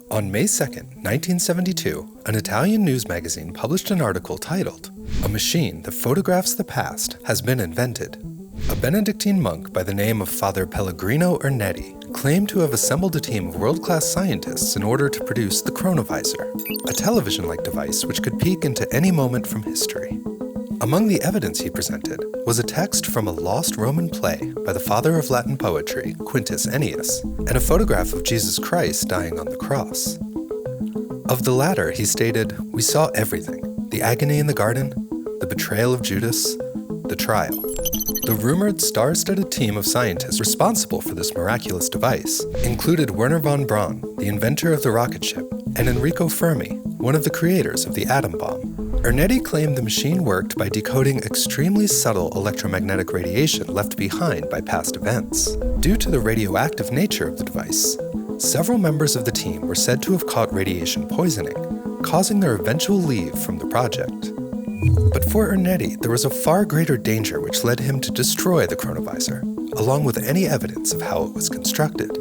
On May 2, 1972, an Italian news magazine published an article titled, "A Machine That Photographs the Past Has Been Invented." A Benedictine monk by the name of Father Pellegrino Ernetti claimed to have assembled a team of world-class scientists in order to produce the chronovisor, a television-like device which could peek into any moment from history. Among the evidence he presented was a text from a lost Roman play by the father of Latin poetry, Quintus Ennius, and a photograph of Jesus Christ dying on the cross. Of the latter, he stated, "We saw everything: the agony in the garden, the betrayal of Judas, the trial." The rumored star-studded team of scientists responsible for this miraculous device included Wernher von Braun, the inventor of the rocket ship, and Enrico Fermi, one of the creators of the atom bomb. Ernetti claimed the machine worked by decoding extremely subtle electromagnetic radiation left behind by past events. Due to the radioactive nature of the device, several members of the team were said to have caught radiation poisoning, causing their eventual leave from the project. But for Ernetti, there was a far greater danger which led him to destroy the chronovisor, along with any evidence of how it was constructed.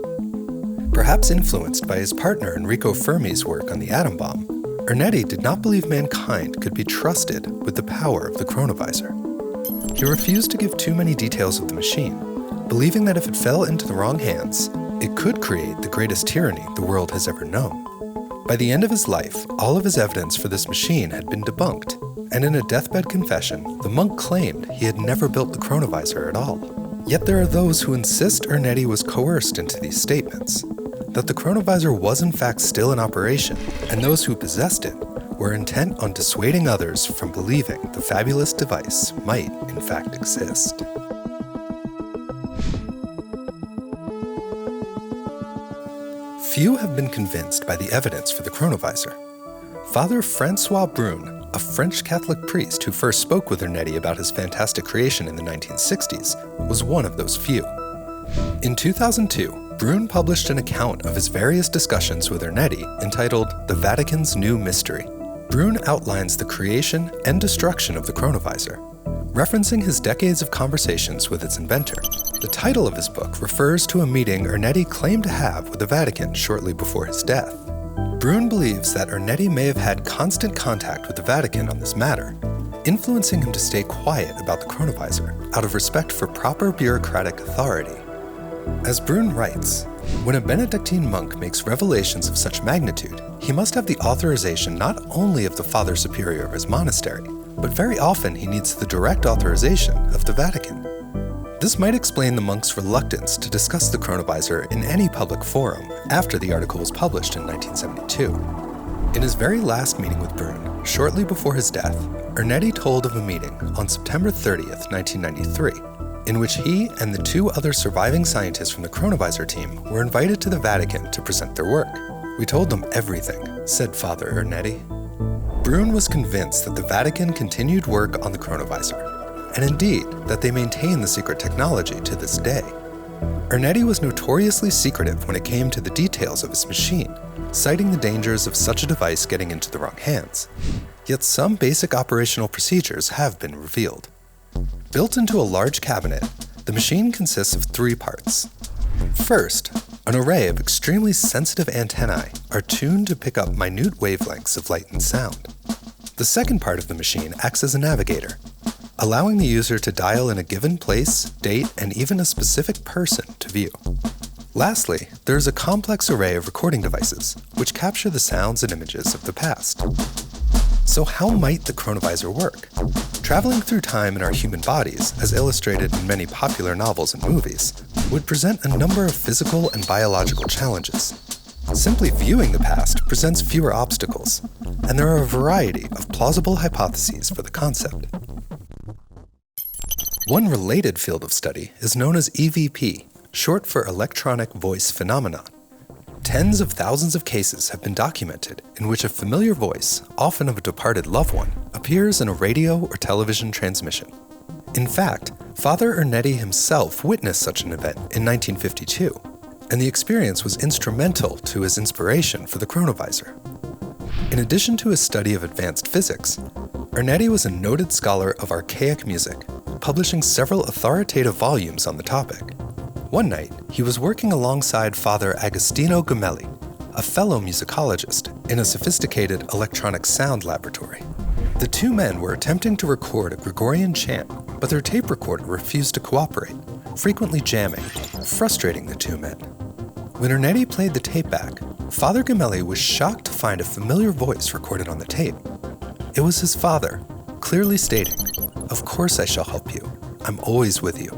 Perhaps influenced by his partner Enrico Fermi's work on the atom bomb, Ernetti did not believe mankind could be trusted with the power of the chronovisor. He refused to give too many details of the machine, believing that if it fell into the wrong hands, it could create the greatest tyranny the world has ever known. By the end of his life, all of his evidence for this machine had been debunked, and in a deathbed confession, the monk claimed he had never built the chronovisor at all. Yet there are those who insist Ernetti was coerced into these statements, that the chronovisor was in fact still in operation, and those who possessed it were intent on dissuading others from believing the fabulous device might in fact exist. Few have been convinced by the evidence for the chronovisor. Father Francois Brune, a French Catholic priest who first spoke with Ernetti about his fantastic creation in the 1960s, was one of those few. In 2002, Brune published an account of his various discussions with Ernetti entitled The Vatican's New Mystery. Brune outlines the creation and destruction of the chronovisor, referencing his decades of conversations with its inventor. The title of his book refers to a meeting Ernetti claimed to have with the Vatican shortly before his death. Brune believes that Ernetti may have had constant contact with the Vatican on this matter, influencing him to stay quiet about the chronovisor out of respect for proper bureaucratic authority. As Brune writes, when a Benedictine monk makes revelations of such magnitude, he must have the authorization not only of the Father Superior of his monastery, but very often he needs the direct authorization of the Vatican. This might explain the monk's reluctance to discuss the chronovisor in any public forum after the article was published in 1972. In his very last meeting with Brune, shortly before his death, Ernetti told of a meeting on September 30th, 1993, in which he and the two other surviving scientists from the chronovisor team were invited to the Vatican to present their work. "We told them everything," said Father Ernetti. Brune was convinced that the Vatican continued work on the chronovisor, and indeed that they maintain the secret technology to this day. Ernetti was notoriously secretive when it came to the details of his machine, citing the dangers of such a device getting into the wrong hands. Yet some basic operational procedures have been revealed. Built into a large cabinet, the machine consists of three parts. First, an array of extremely sensitive antennae are tuned to pick up minute wavelengths of light and sound. The second part of the machine acts as a navigator, allowing the user to dial in a given place, date, and even a specific person to view. Lastly, there is a complex array of recording devices, which capture the sounds and images of the past. So how might the chronovisor work? Traveling through time in our human bodies, as illustrated in many popular novels and movies, would present a number of physical and biological challenges. Simply viewing the past presents fewer obstacles, and there are a variety of plausible hypotheses for the concept. One related field of study is known as EVP, short for electronic voice phenomenon. Tens of thousands of cases have been documented in which a familiar voice, often of a departed loved one, appears in a radio or television transmission. In fact, Father Ernetti himself witnessed such an event in 1952, and the experience was instrumental to his inspiration for the chronovisor. In addition to his study of advanced physics, Ernetti was a noted scholar of archaic music, publishing several authoritative volumes on the topic. One night, he was working alongside Father Agostino Gemelli, a fellow musicologist, in a sophisticated electronic sound laboratory. The two men were attempting to record a Gregorian chant, but their tape recorder refused to cooperate, frequently jamming, frustrating the two men. When Ernetti played the tape back, Father Gemelli was shocked to find a familiar voice recorded on the tape. It was his father, clearly stating, "Of course I shall help you. I'm always with you."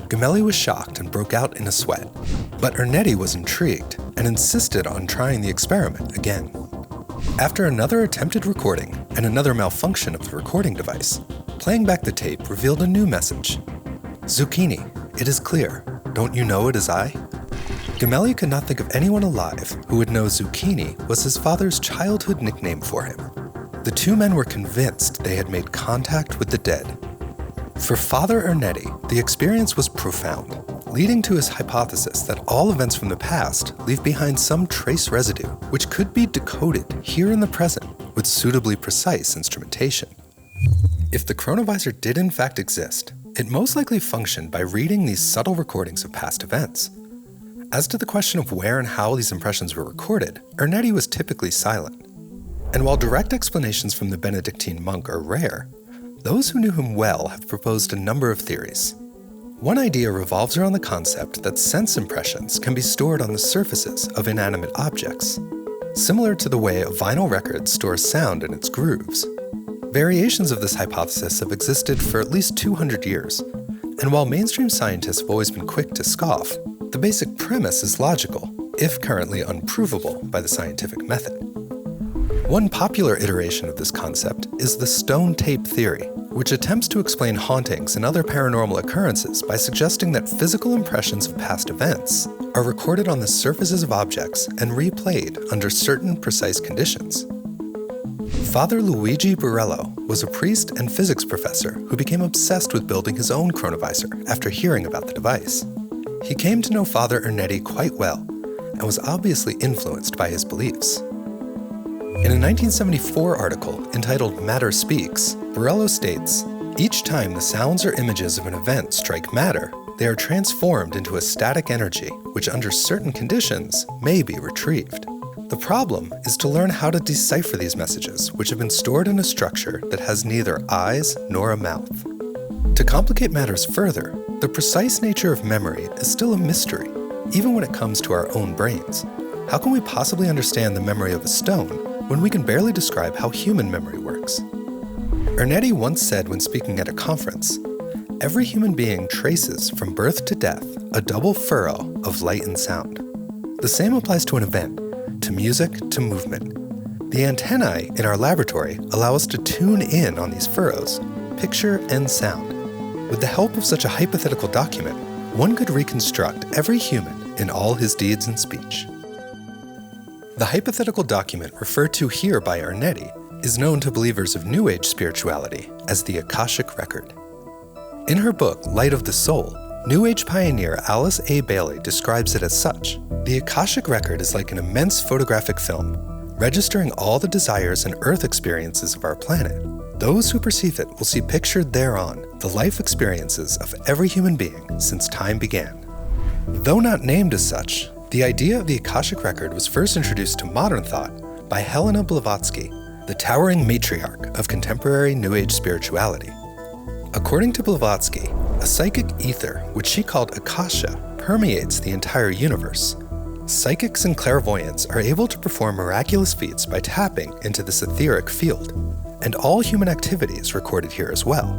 Gemelli was shocked and broke out in a sweat, but Ernetti was intrigued and insisted on trying the experiment again. After another attempted recording and another malfunction of the recording device, playing back the tape revealed a new message. "Zucchini, it is clear. Don't you know it is I?" Gemelli could not think of anyone alive who would know Zucchini was his father's childhood nickname for him. The two men were convinced they had made contact with the dead. For Father Ernetti, the experience was profound, leading to his hypothesis that all events from the past leave behind some trace residue which could be decoded here in the present with suitably precise instrumentation. If the chronovisor did in fact exist, it most likely functioned by reading these subtle recordings of past events. As to the question of where and how these impressions were recorded, Ernetti was typically silent. And while direct explanations from the Benedictine monk are rare, those who knew him well have proposed a number of theories. One idea revolves around the concept that sense impressions can be stored on the surfaces of inanimate objects, similar to the way a vinyl record stores sound in its grooves. Variations of this hypothesis have existed for at least 200 years, and while mainstream scientists have always been quick to scoff, the basic premise is logical, if currently unprovable by the scientific method. One popular iteration of this concept is the stone tape theory, which attempts to explain hauntings and other paranormal occurrences by suggesting that physical impressions of past events are recorded on the surfaces of objects and replayed under certain precise conditions. Father Luigi Burello was a priest and physics professor who became obsessed with building his own chronovisor after hearing about the device. He came to know Father Ernetti quite well and was obviously influenced by his beliefs. In a 1974 article entitled Matter Speaks, Burello states, "Each time the sounds or images of an event strike matter, they are transformed into a static energy which under certain conditions may be retrieved. The problem is to learn how to decipher these messages which have been stored in a structure that has neither eyes nor a mouth." To complicate matters further, the precise nature of memory is still a mystery, even when it comes to our own brains. How can we possibly understand the memory of a stone when we can barely describe how human memory works? Ernetti once said when speaking at a conference, "Every human being traces from birth to death a double furrow of light and sound. The same applies to an event, to music, to movement. The antennae in our laboratory allow us to tune in on these furrows, picture and sound. With the help of such a hypothetical document, one could reconstruct every human in all his deeds and speech." The hypothetical document referred to here by Ernetti is known to believers of New Age spirituality as the Akashic Record. In her book, Light of the Soul, New Age pioneer Alice A. Bailey describes it as such. The Akashic Record is like an immense photographic film, registering all the desires and earth experiences of our planet. Those who perceive it will see pictured thereon the life experiences of every human being since time began. Though not named as such, the idea of the Akashic Record was first introduced to modern thought by Helena Blavatsky, the towering matriarch of contemporary New Age spirituality. According to Blavatsky, a psychic ether, which she called Akasha, permeates the entire universe. Psychics and clairvoyants are able to perform miraculous feats by tapping into this etheric field, and all human activity is recorded here as well.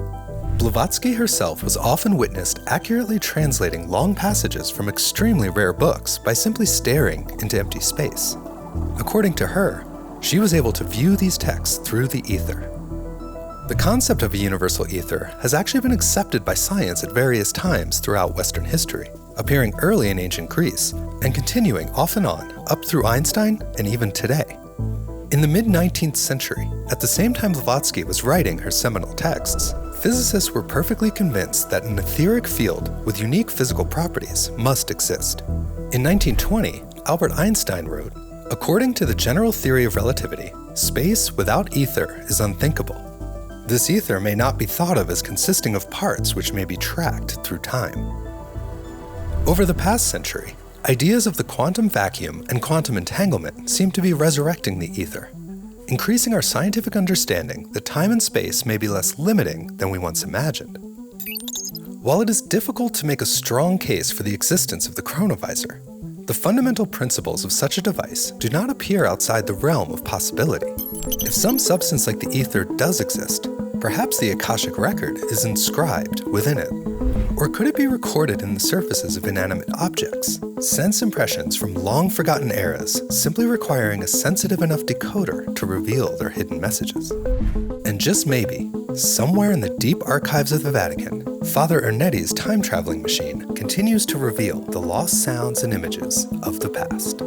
Blavatsky herself was often witnessed accurately translating long passages from extremely rare books by simply staring into empty space. According to her, she was able to view these texts through the ether. The concept of a universal ether has actually been accepted by science at various times throughout Western history, appearing early in ancient Greece and continuing off and on up through Einstein and even today. In the mid-19th century, at the same time Blavatsky was writing her seminal texts, physicists were perfectly convinced that an etheric field with unique physical properties must exist. In 1920, Albert Einstein wrote, "According to the general theory of relativity, space without ether is unthinkable. This ether may not be thought of as consisting of parts which may be tracked through time." Over the past century, Ideas of the quantum vacuum and quantum entanglement seem to be resurrecting the ether, increasing our scientific understanding that time and space may be less limiting than we once imagined. While it is difficult to make a strong case for the existence of the chronovisor, the fundamental principles of such a device do not appear outside the realm of possibility. If some substance like the ether does exist, perhaps the Akashic record is inscribed within it. Or could it be recorded in the surfaces of inanimate objects, sense impressions from long-forgotten eras simply requiring a sensitive enough decoder to reveal their hidden messages? And just maybe, somewhere in the deep archives of the Vatican, Father Ernetti's time-traveling machine continues to reveal the lost sounds and images of the past.